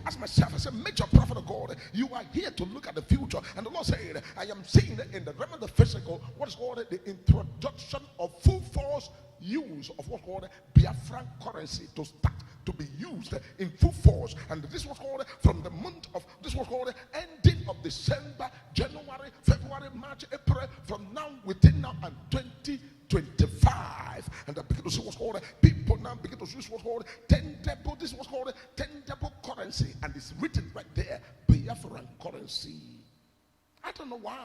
ask myself, I said, major prophet of God, you are here to look at the future. And the Lord said, I am seeing in the realm of the physical what is called the introduction of full force use of what's called Biafra currency to start to be used in full force. And this was called from the month of, this was called ending of December, January, February, March, April, from now, within now and 2025. And I begin to see what's called, people now begin to use what's called tenable, this was called tenable currency. And it's written right there, Biafran currency. I don't know why.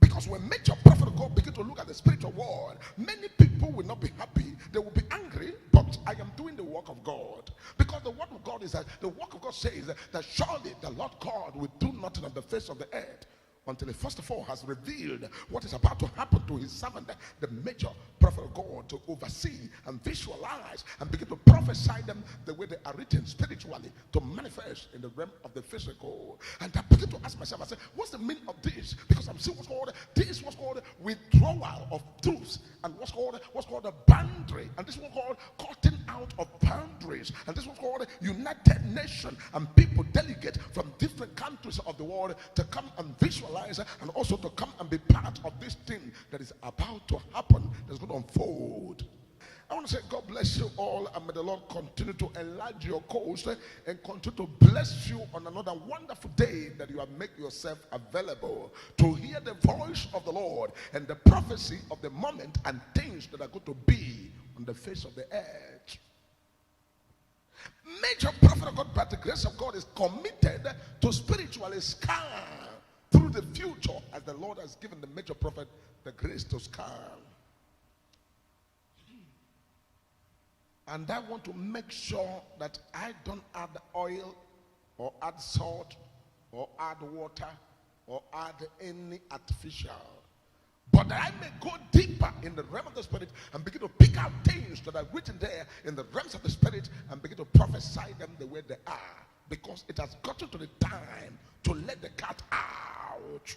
Because when major prophet of God begin to look at the spiritual world, many people will not be happy. They will be angry, but I am doing the work of God. Because the word of God is that the work of God says that surely the Lord God will do nothing on the face of the earth until he first of all has revealed what is about to happen to his servant, the major prophet of God, to oversee and visualize and begin to prophesy them the way they are written spiritually to manifest in the realm of the physical. And I begin to ask myself, I say, what's the meaning of this? Because I'm seeing what's called withdrawal of truths, and what's called a boundary, and this one called cutting out of boundaries, and this one's called United Nations, and people delegate from different countries of the world to come and visualize and also to come and be part of this thing that is about to happen, that's going to unfold. I want to say God bless you all, and may the Lord continue to enlarge your coast and continue to bless you on another wonderful day that you have made yourself available to hear the voice of the Lord and the prophecy of the moment and things that are going to be on the face of the earth. Major prophet of God, by the grace of God, is committed to spiritually scan through the future, as the Lord has given the major prophet the grace to scan. And I want to make sure that I don't add oil or add salt or add water or add any artificial, but that I may go deeper in the realm of the spirit and begin to pick out things that are written there in the realms of the spirit and begin to prophesy them the way they are, because it has gotten to the time to let the cat out.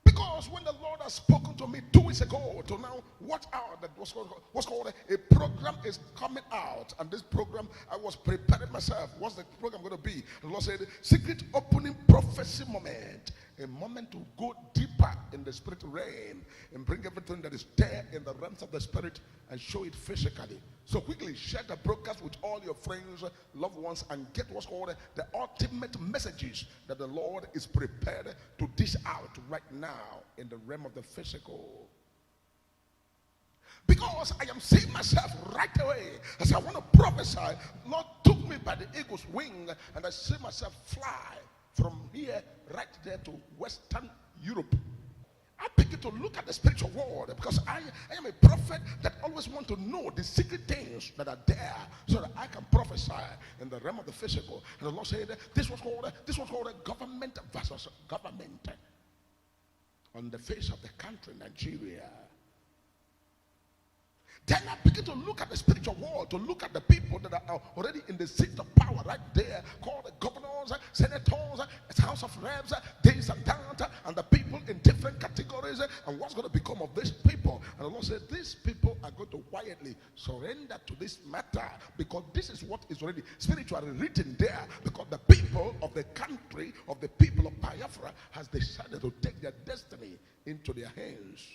Because when the Lord has spoken to me 2 weeks ago to now, watch out, that what's called a program is coming out. And this program, I was preparing myself. What's the program going to be? And the Lord said, secret opening prophecy moment. A moment to go deeper in the spirit realm and bring everything that is there in the realms of the spirit and show it physically. So quickly share the broadcast with all your friends, loved ones, and get what's called the ultimate messages that the Lord is prepared to dish out right now in the realm of the physical. Because I am seeing myself right away as I want to prophesy. Lord took me by the eagle's wing and I see myself fly from here right there to Western Europe. I begin to look at the spiritual world because I am a prophet that always want to know the secret things that are there so that I can prophesy in the realm of the physical. And the Lord said this was called a government versus government on the face of the country Nigeria. Then I begin to look at the spiritual world, to look at the people that are already in the seat of power right there, called the governors, senators, House of Reps, this and that, and the people in different categories, and what's going to become of these people. And the Lord said, these people are going to quietly surrender to this matter, because this is what is already spiritually written there, because the people of the country, of the people of Biafra, has decided to take their destiny into their hands.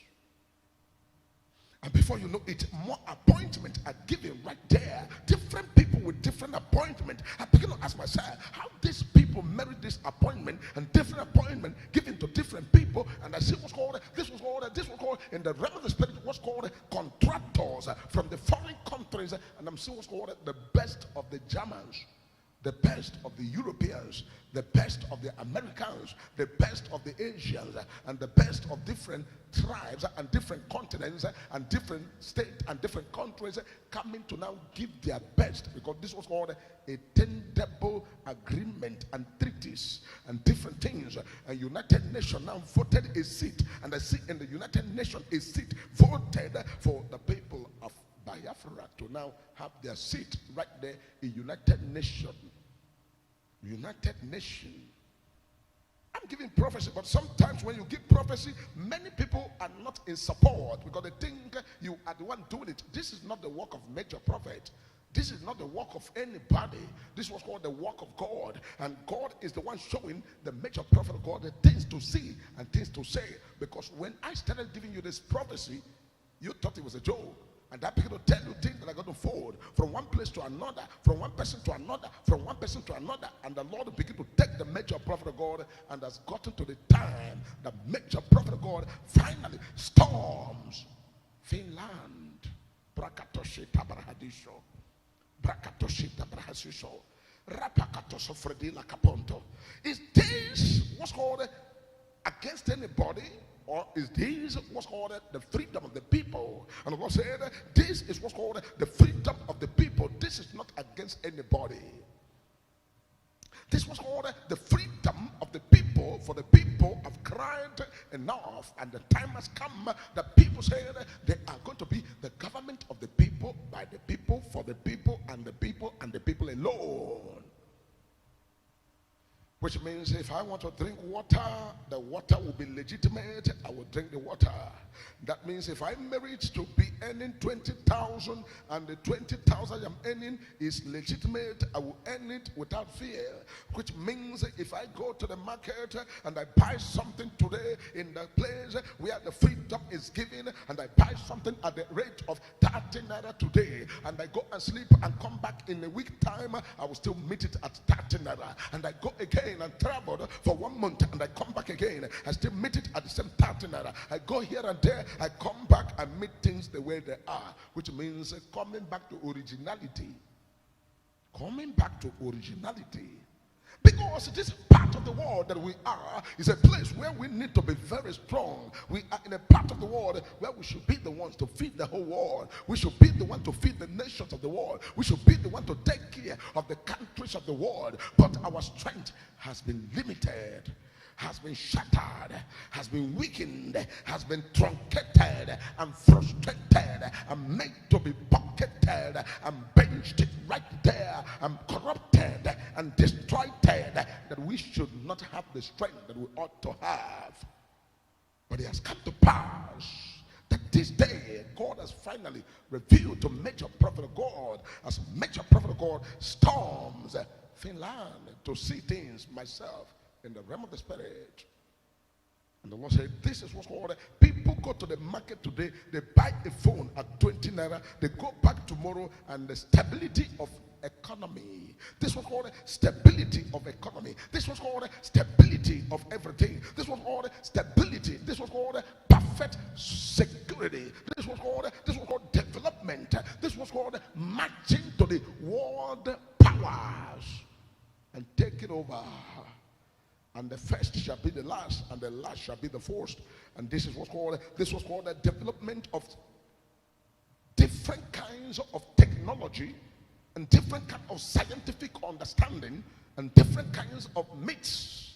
And before you know it, more appointments are given right there. Different people with different appointment. I begin to ask myself, how these people merit this appointment and different appointment given to different people. And I see this was called in the realm of the spirit, what's called contractors from the foreign countries. And I'm seeing what's called the best of the Germans, the best of the Europeans, the best of the Americans, the best of the Asians, and the best of different tribes and different continents and different states and different countries coming to now give their best, because this was called a tenable agreement and treaties and different things. And United Nations now voted a seat, and the seat in the United Nations, a seat voted for the people of Biafra to now have their seat right there in United Nations. United Nations. I'm giving prophecy, but sometimes when you give prophecy, many people are not in support because they think you are the one doing it. This is not the work of major prophet. This is not the work of anybody. This was called the work of God. And God is the one showing the major prophet of God the things to see and things to say. Because when I started giving you this prophecy, you thought it was a joke. And that began to tell you things that are going to forward from one place to another, from one person to another, from one person to another. And the Lord began to take the major prophet of God and has gotten to the time the major prophet of God finally storms Finland. Brakatoshita Brahadisho. Brakatoshita Brahasisho. Rapakatoso Fredila Caponto. Is this what's called against anybody? Or is this what's called the freedom of the people? And the Lord said, this is what's called the freedom of the people. This is not against anybody. This was called the freedom of the people, for the people have cried enough, and the time has come that people said they are going to be the government of the people, by the people, for the people, and the people, and the people alone. Which means if I want to drink water, the water will be legitimate. I will drink the water. That means if I'm married to be earning 20,000 and the 20,000 I'm earning is legitimate, I will earn it without fear. Which means if I go to the market and I buy something today in the place where the freedom is given, and I buy something at the rate of 30 naira today, and I go and sleep and come back in a week time, I will still meet it at 30 naira. And I go again and traveled for 1 month and I come back again, I still meet it at the same 30 naira. I go here and there, I come back and meet things the way they are, which means coming back to originality. Coming back to originality. Because this part of the world that we are is a place where we need to be very strong. We are in a part of the world where we should be the ones to feed the whole world. We should be the one to feed the nations of the world. We should be the one to take care of the countries of the world. But our strength has been limited, has been shattered, has been weakened, has been truncated and frustrated and made to be pocketed and benched right there and corrupted and destroyed, that we should not have the strength that we ought to have. But it has come to pass that this day God has finally revealed to major prophet of God, as major prophet of God storms Finland to see things myself in the realm of the spirit. And the Lord said, this is what's called, people go to the market today, they buy a phone at 20 naira, they go back tomorrow, and the stability of economy. This was called stability of economy. This was called stability of everything. This was called stability. This was called perfect security. This was called development. This was called marching to the world powers and taking over. And the first shall be the last, and the last shall be the first. And this was called the development of different kinds of technology and different kinds of scientific understanding and different kinds of myths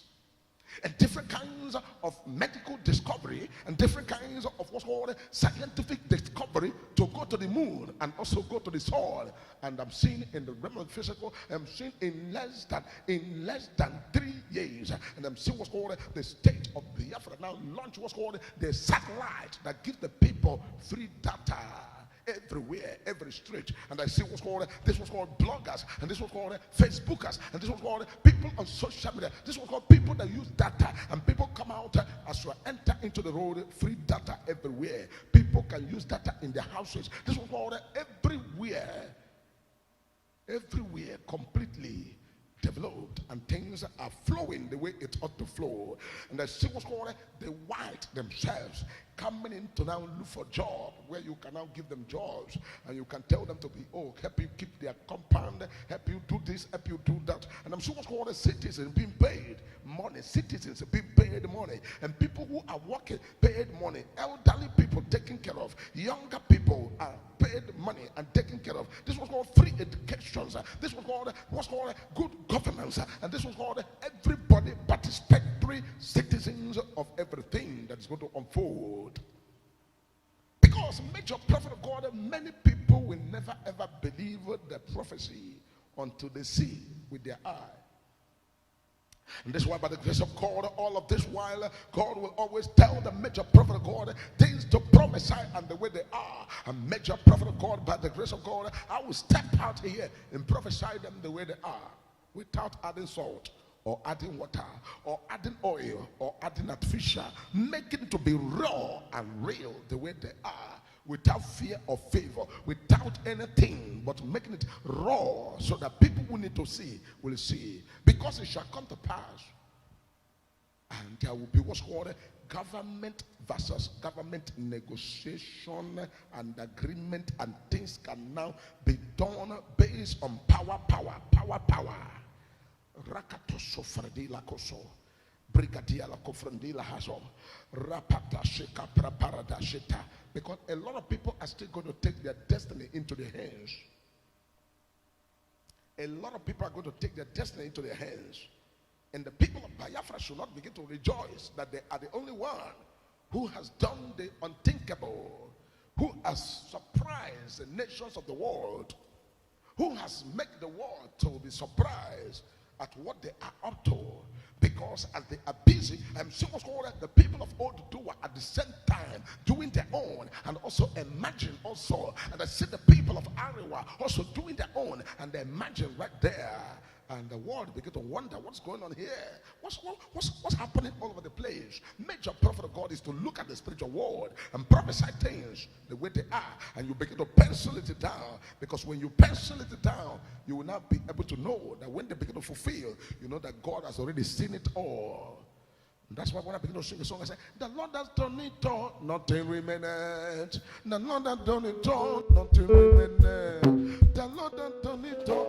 and different kinds of medical discovery and different kinds of what's called scientific discovery to go to the moon and also go to the sun. And I'm seeing in the realm of the physical, I'm seeing in less than 3 years, and I'm seeing what's called the state of Biafra now launch what's called the satellite that gives the people free data everywhere, every street. And I see this was called bloggers, and this was called Facebookers, and this was called people on social media. This was called people that use data, and people come out as you enter into the road, free data everywhere. People can use data in their houses. This was called everywhere completely developed, and things are flowing the way it ought to flow. And I see what's called the white themselves coming in to now look for job, where you can now give them jobs, and you can tell them to be, help you keep their compound, help you do this, help you do that. And I'm sure what's called citizens being paid money, citizens being paid money, and people who are working paid money, elderly people taken care of, younger people are paid money and taken care of. This was called free education. This was called good governance, and this was called everybody participatory citizens of everything that is going to unfold. Because major prophet of God, many people will never ever believe the prophecy until they see with their eye. And this is why, by the grace of God, all of this while, God will always tell the major prophet of God things to prophesy and the way they are. A major prophet of God, by the grace of God, I will step out here and prophesy them the way they are, without adding salt, or adding water, or adding oil, or adding artificial, making it to be raw and real the way they are, without fear or favor, without anything, but making it raw so that people who need to see will see. Because it shall come to pass, and there will be what's called government versus government negotiation and agreement, and things can now be done based on power. Rakatoso fredila koso. Brigadia la kofrendila haso. Rapata sheka praparada sheta. Because a lot of people are still going to take their destiny into their hands. A lot of people are going to take their destiny into their hands. And the people of Biafra should not begin to rejoice that they are the only one who has done the unthinkable, who has surprised the nations of the world, who has made the world to be surprised at what they are up to. Because as they are busy, I'm so much more the people of old do at the same time doing their own, and also imagine also, and I see the people of Ariwa also doing their own, and they imagine right there. And the world begin to wonder what's going on here. What's happening all over the place? Major prophet of God is to look at the spiritual world and prophesy things the way they are, and you begin to pencil it down. Because when you pencil it down, you will not be able to know that when they begin to fulfill, you know that God has already seen it all. And that's why when I begin to sing a song, I say, the Lord has done it all, nothing remaineth. The Lord has done it all, nothing remaineth. The Lord has done it all.